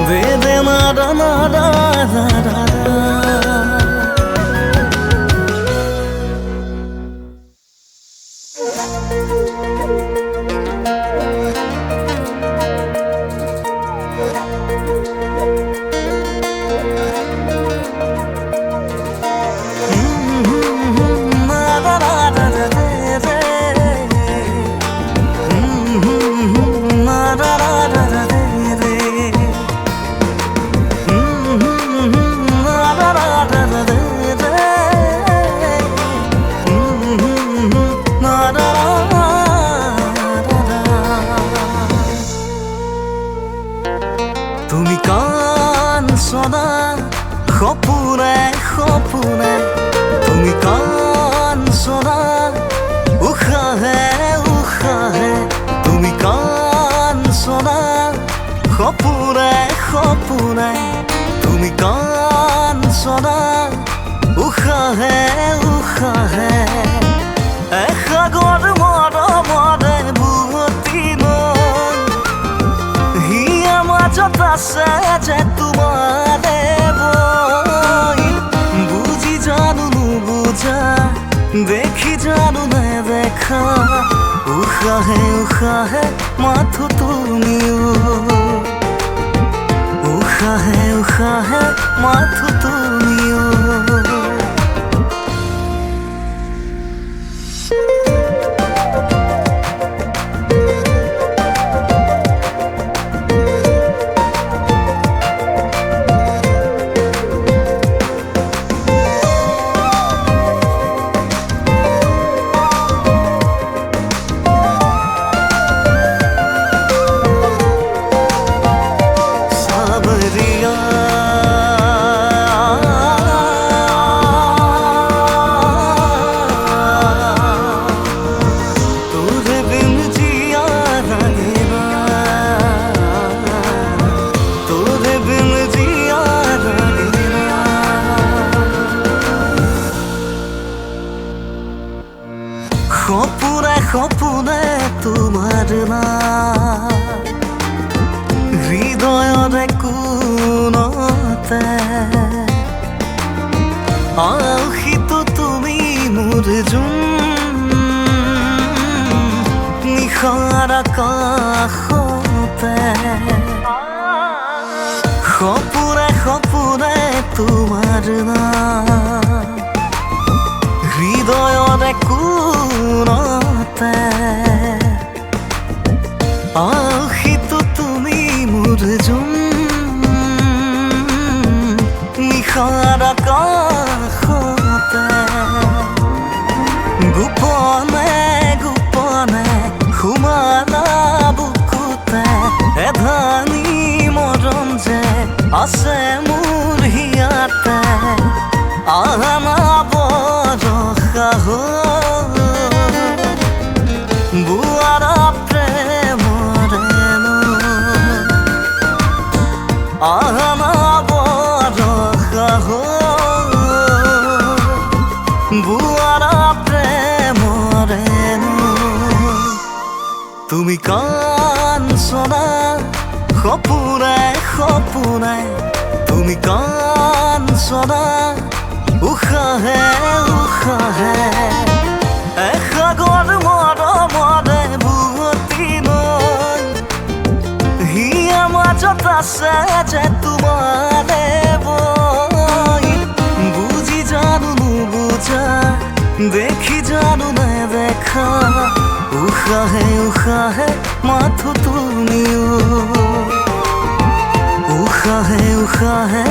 দে দে না রা না রা রা রা রা। তুমি কাঞ্চনা সপোনে সপোনে, তুমি কাঞ্চনা উশাহে উশাহে, তুমি কাঞ্চনা সপোনে সপোনে, তুমি কাঞ্চনা উশাহে উশাহে। এসাগৰ মৰমৰে বুৱতী নৈ, হিয়া মাজত আছে যে তোমাৰে বৈ। বুজি জানো নুবুজা, দেখি জানো নেদেখা, উশাহে উশাহে মাথো তুমিও, উশাহে উশাহে মাথো তুমিও। সপোনে সপোনে তোমাৰ নাম, হৃদয়ৰে কোণতে আশিতো তুমি মোৰ জোন, নিশাৰ আকাশতে। সপোনে সপোনে তোমাৰ নাম, হৃদয়ৰে কোণতে আশিতো তুমি মোৰ জোন, নিশাৰ আকাশতে। গোপনে গোপনে সোমালা বুকুতে, এধানি মৰম যে আছে মোৰ হিয়াতে। আনা বৰষা বুঢ়া প্ৰেমৰে নৈ, আনা বৰষা বুঢ়া প্ৰেমৰে নৈ। তুমি কাঞ্চনা সপোনে সপোনে, তুমি কাঞ্চনা উশাহে উশাহে। এসাগৰ মৰমৰে বুৱতী নৈ, হিয়া মাজত আছে যে তোমাৰে বৈ। বুজি জানো নুবুজা, দেখি জানো নেদেখা, উশাহে উশাহে মাথো তুমিও, উশাহে উশাহে